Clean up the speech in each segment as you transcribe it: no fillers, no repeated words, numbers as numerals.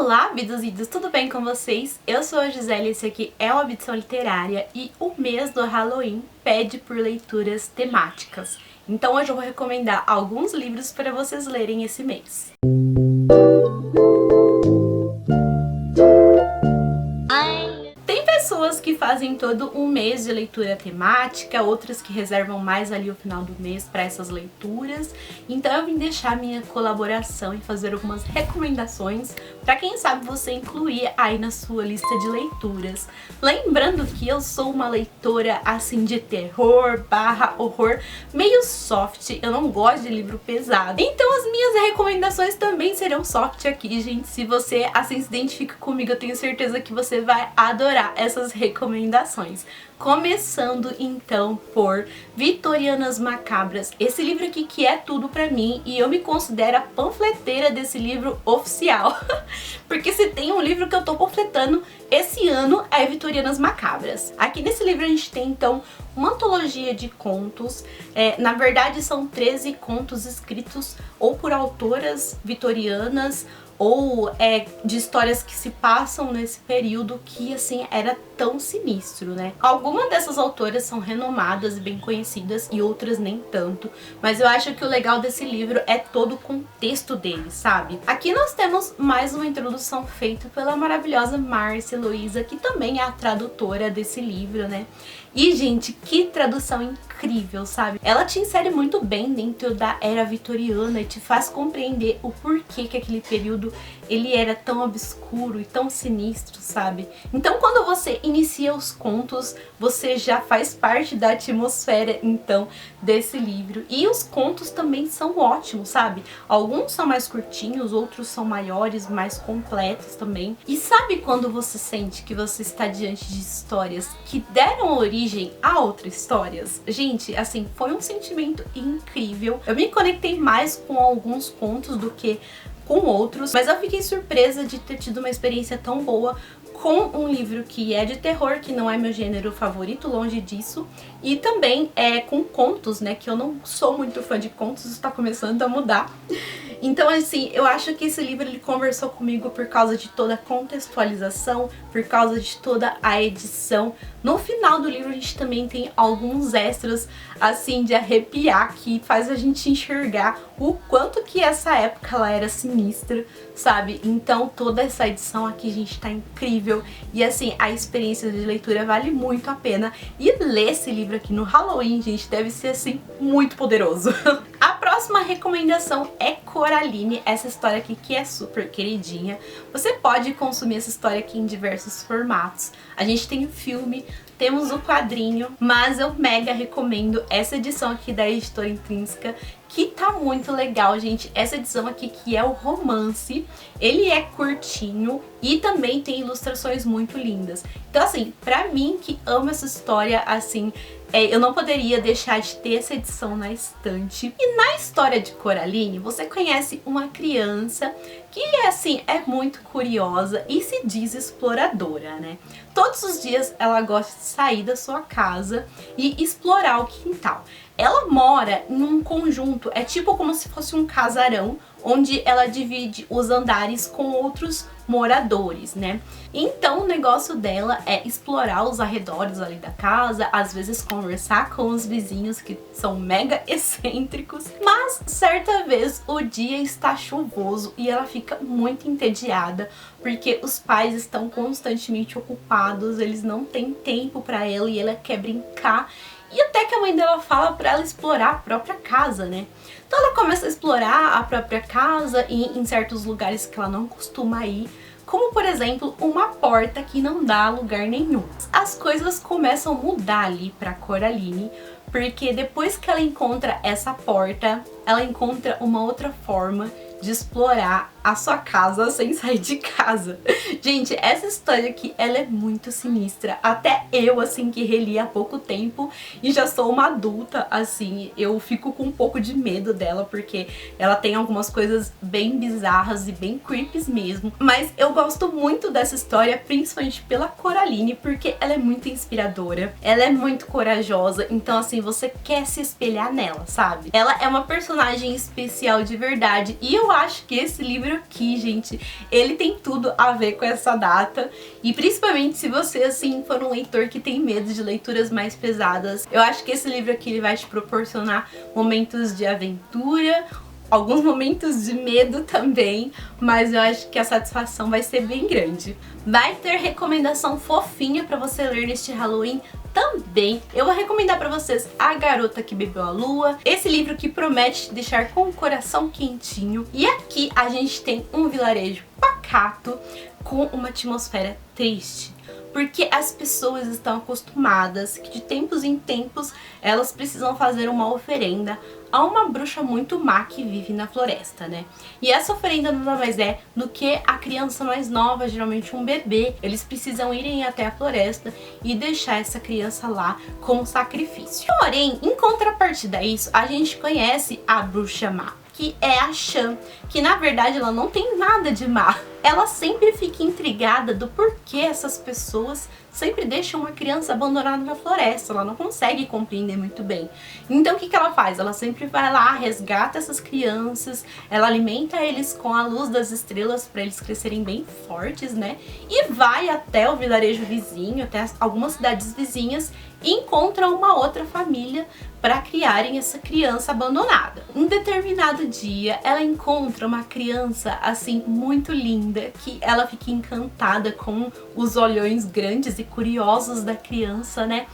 Olá, vidas, tudo bem com vocês? Eu sou a Gisele, esse aqui é o Ambição Literária e o mês do Halloween pede por leituras temáticas. Então hoje eu vou recomendar alguns livros para vocês lerem esse mês. Pessoas que fazem todo um mês de leitura temática, outras que reservam mais ali o final do mês para essas leituras. Então eu vim deixar minha colaboração e fazer algumas recomendações para quem sabe você incluir aí na sua lista de leituras. Lembrando que eu sou uma leitora assim de terror / horror, meio soft, eu não gosto de livro pesado. Então as minhas recomendações também serão soft aqui, gente. Se você assim se identifica comigo, eu tenho certeza que você vai adorar essas recomendações. Começando então por Vitorianas Macabras, esse livro aqui que é tudo pra mim e eu me considero a panfleteira desse livro oficial, porque se tem um livro que eu tô panfletando esse ano é Vitorianas Macabras. Aqui nesse livro a gente tem então uma antologia de contos, na verdade são 13 contos escritos ou por autoras vitorianas ou de histórias que se passam nesse período que assim era tão sinistro, né? Algumas dessas autoras são renomadas e bem conhecidas e outras nem tanto, mas eu acho que o legal desse livro é todo o contexto dele, sabe? Aqui nós temos mais uma introdução feita pela maravilhosa Márcia Luiza, que também é a tradutora desse livro, né? E, gente, que tradução incrível, sabe? Ela te insere muito bem dentro da era vitoriana e te faz compreender o porquê que aquele período ele era tão obscuro e tão sinistro, sabe? Então, quando você inicia os contos, você já faz parte da atmosfera, então, desse livro. E os contos também são ótimos, sabe? Alguns são mais curtinhos, outros são maiores, mais completos também. E sabe quando você sente que você está diante de histórias que deram origem a outras histórias? Gente, assim, foi um sentimento incrível. Eu me conectei mais com alguns contos do que com outros, mas eu fiquei surpresa de ter tido uma experiência tão boa com um livro que é de terror, que não é meu gênero favorito, longe disso, e também com contos, né, que eu não sou muito fã de contos, está começando a mudar. Então, assim, eu acho que esse livro ele conversou comigo por causa de toda a contextualização, por causa de toda a edição. No final do livro a gente também tem alguns extras, assim, de arrepiar, que faz a gente enxergar o quanto que essa época ela era sinistra, sabe? Então toda essa edição aqui, gente, tá incrível. E assim, a experiência de leitura vale muito a pena. E ler esse livro aqui no Halloween, gente, deve ser, assim, muito poderoso. A próxima recomendação é Coraline, essa história aqui que é super queridinha. Você pode consumir essa história aqui em diversos formatos. A gente tem o filme, temos o quadrinho, mas eu mega recomendo essa edição aqui da editora Intrínseca, que tá muito legal, gente. Essa edição aqui que é o romance, ele é curtinho e também tem ilustrações muito lindas. Então assim, pra mim que amo essa história, assim, eu não poderia deixar de ter essa edição na estante. E na história de Coraline, você conhece uma criança que, assim, é muito curiosa e se diz exploradora, né? Todos os dias ela gosta de sair da sua casa e explorar o quintal. Ela mora em um conjunto, é tipo como se fosse um casarão, onde ela divide os andares com outros moradores, né? Então o negócio dela é explorar os arredores ali da casa, às vezes conversar com os vizinhos que são mega excêntricos, mas certa vez o dia está chuvoso e ela fica muito entediada porque os pais estão constantemente ocupados, eles não têm tempo para ela e ela quer brincar. E até que a mãe dela fala pra ela explorar a própria casa, né? Então ela começa a explorar a própria casa e em certos lugares que ela não costuma ir, como por exemplo uma porta que não dá a lugar nenhum. As coisas começam a mudar ali pra Coraline, porque depois que ela encontra essa porta, ela encontra uma outra forma de explorar a sua casa sem sair de casa. Gente, essa história aqui, ela é muito sinistra. Até eu, assim, que reli há pouco tempo e já sou uma adulta, assim, eu fico com um pouco de medo dela, porque ela tem algumas coisas bem bizarras e bem creepies mesmo. Mas eu gosto muito dessa história, principalmente pela Coraline, porque ela é muito inspiradora, ela é muito corajosa, então, assim, você quer se espelhar nela, sabe? Ela é uma personagem personagem especial de verdade. E eu acho que esse livro aqui, gente, ele tem tudo a ver com essa data. E principalmente se você, assim, for um leitor que tem medo de leituras mais pesadas, eu acho que esse livro aqui ele vai te proporcionar momentos de aventura, alguns momentos de medo também, mas eu acho que a satisfação vai ser bem grande. Vai ter recomendação fofinha pra você ler neste Halloween também. Eu vou recomendar pra vocês A Garota que Bebeu a Lua, esse livro que promete te deixar com o coração quentinho. E aqui a gente tem um vilarejo pacato com uma atmosfera triste, porque as pessoas estão acostumadas que de tempos em tempos elas precisam fazer uma oferenda a uma bruxa muito má que vive na floresta, né? E essa oferenda nada mais é do que a criança mais nova, geralmente um bebê. Eles precisam irem até a floresta e deixar essa criança lá como sacrifício. Porém, em contrapartida a isso, a gente conhece a bruxa má, que é a Shan, que na verdade ela não tem nada de má. Ela sempre fica intrigada do porquê essas pessoas sempre deixam uma criança abandonada na floresta. Ela não consegue compreender muito bem. Então o que ela faz? Ela sempre vai lá, resgata essas crianças, ela alimenta eles com a luz das estrelas para eles crescerem bem fortes, né? E vai até o vilarejo vizinho, até algumas cidades vizinhas, e encontra uma outra família para criarem essa criança abandonada. Um determinado dia, ela encontra uma criança assim muito linda, que ela fica encantada com os olhões grandes e curiosos da criança, né?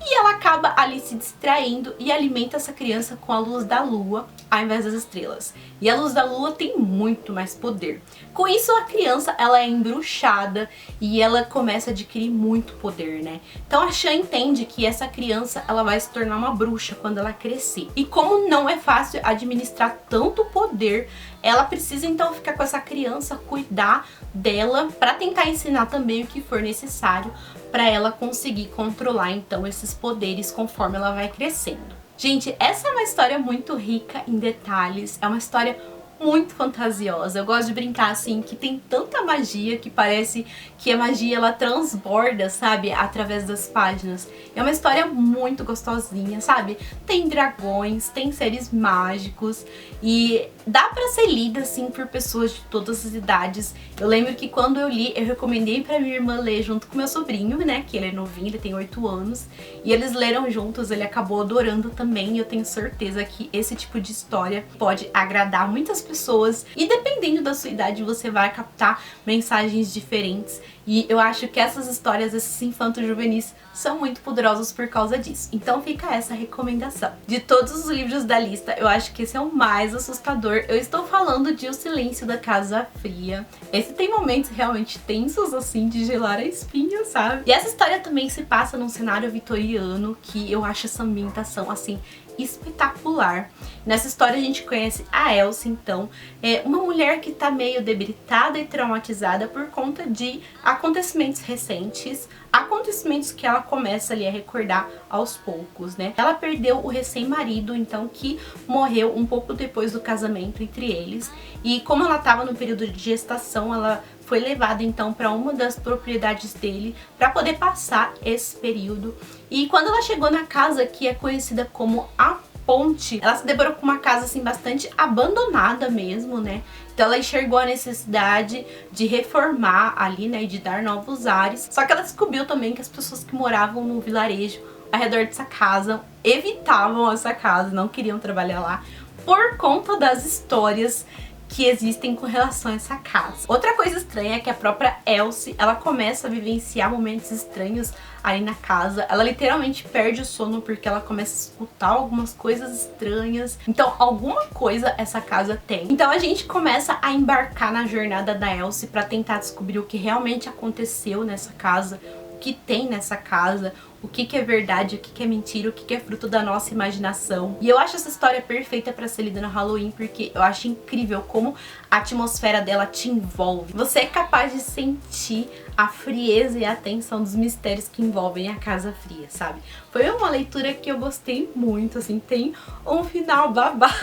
E ela acaba ali se distraindo e alimenta essa criança com a luz da lua ao invés das estrelas. E a luz da lua tem muito mais poder. Com isso, a criança ela é embruxada e ela começa a adquirir muito poder, né? Então a Shan entende que essa criança ela vai se tornar uma bruxa quando ela crescer. E como não é fácil administrar tanto poder, ela precisa então ficar com essa criança, cuidar dela para tentar ensinar também o que for necessário para ela conseguir controlar então esses poderes conforme ela vai crescendo. Gente, essa é uma história muito rica em detalhes, é uma história muito fantasiosa. Eu gosto de brincar assim que tem tanta magia que parece que a magia ela transborda, sabe, através das páginas. É uma história muito gostosinha, sabe? Tem dragões, tem seres mágicos e dá pra ser lida assim por pessoas de todas as idades. Eu lembro que quando eu li, eu recomendei pra minha irmã ler junto com meu sobrinho, né, que ele é novinho, ele tem 8 anos, e eles leram juntos, ele acabou adorando também, e eu tenho certeza que esse tipo de história pode agradar muitas pessoas, e dependendo da sua idade você vai captar mensagens diferentes. E eu acho que essas histórias, esses infantos juvenis, são muito poderosos por causa disso. Então fica essa recomendação. De todos os livros da lista, eu acho que esse é o mais assustador. Eu estou falando de O Silêncio da Casa Fria. Esse tem momentos realmente tensos, assim, de gelar a espinha, sabe? E essa história também se passa num cenário vitoriano, que eu acho essa ambientação, assim, espetacular. Nessa história a gente conhece a Elsa, então, é uma mulher que tá meio debilitada e traumatizada por conta de acontecimentos recentes, acontecimentos que ela começa ali a recordar aos poucos, né? Ela perdeu o recém-marido, então, que morreu um pouco depois do casamento entre eles, e como ela tava no período de gestação, ela foi levada então para uma das propriedades dele para poder passar esse período. E quando ela chegou na casa que é conhecida como a Ponte, ela se deparou com uma casa assim bastante abandonada mesmo, né? Então ela enxergou a necessidade de reformar ali, né, e de dar novos ares. Só que ela descobriu também que as pessoas que moravam no vilarejo ao redor dessa casa evitavam essa casa, não queriam trabalhar lá por conta das histórias que existem com relação a essa casa. Outra coisa estranha é que a própria Elsie, ela começa a vivenciar momentos estranhos ali na casa. Ela literalmente perde o sono porque ela começa a escutar algumas coisas estranhas. Então alguma coisa essa casa tem. Então a gente começa a embarcar na jornada da Elsie para tentar descobrir o que realmente aconteceu nessa casa, o que tem nessa casa, o que é verdade, o que é mentira, o que é fruto da nossa imaginação. E eu acho essa história perfeita pra ser lida no Halloween, porque eu acho incrível como a atmosfera dela te envolve. Você é capaz de sentir a frieza e a tensão dos mistérios que envolvem a Casa Fria, sabe? Foi uma leitura que eu gostei muito, assim, tem um final babado.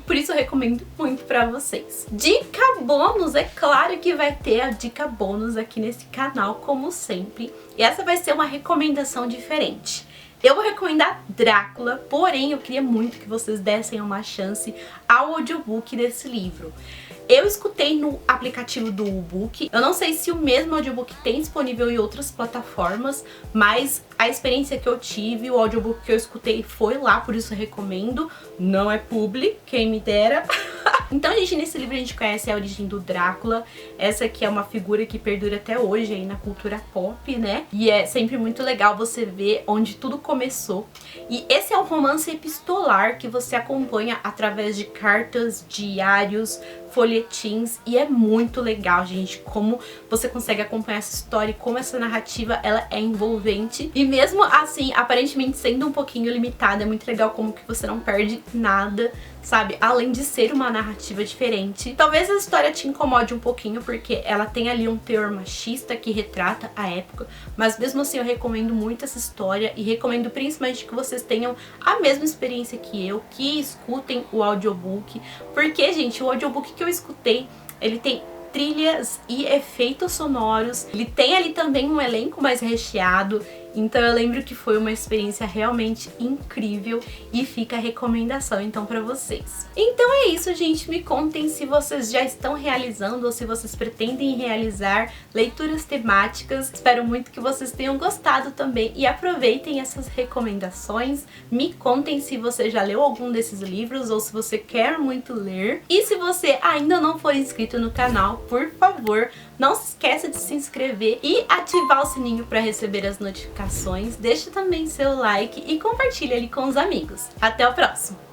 Por isso eu recomendo muito pra vocês. Dica bônus, é claro que vai ter a dica bônus aqui nesse canal, como sempre. E essa vai ser uma recomendação diferente. Eu vou recomendar Drácula, porém eu queria muito que vocês dessem uma chance ao audiobook desse livro. Eu escutei no aplicativo do Book. Eu não sei se o mesmo audiobook tem disponível em outras plataformas, mas a experiência que eu tive, o audiobook que eu escutei foi lá, por isso eu recomendo. Não é publi, quem me dera. Então, gente, nesse livro a gente conhece a origem do Drácula. Essa aqui é uma figura que perdura até hoje aí na cultura pop, né? E é sempre muito legal você ver onde tudo começou. E esse é um romance epistolar que você acompanha através de cartas, diários, folhetins, e é muito legal, gente, como você consegue acompanhar essa história e como essa narrativa ela é envolvente. E mesmo assim, aparentemente sendo um pouquinho limitada, é muito legal como que você não perde nada, sabe? Além de ser uma narrativa diferente. Talvez a história te incomode um pouquinho, porque ela tem ali um teor machista que retrata a época, mas mesmo assim eu recomendo muito essa história e recomendo principalmente que vocês tenham a mesma experiência que eu, que escutem o audiobook, porque, gente, o audiobook que eu escutei, ele tem trilhas e efeitos sonoros, ele tem ali também um elenco mais recheado, então eu lembro que foi uma experiência realmente incrível e fica a recomendação então pra vocês. Então é isso, gente, me contem se vocês já estão realizando ou se vocês pretendem realizar leituras temáticas. Espero muito que vocês tenham gostado também e aproveitem essas recomendações. Me contem se você já leu algum desses livros ou se você quer muito ler. E se você ainda não for inscrito no canal, por favor, não se esqueça de se inscrever e ativar o sininho para receber as notificações. Deixa também seu like e compartilha ali com os amigos. Até o próximo!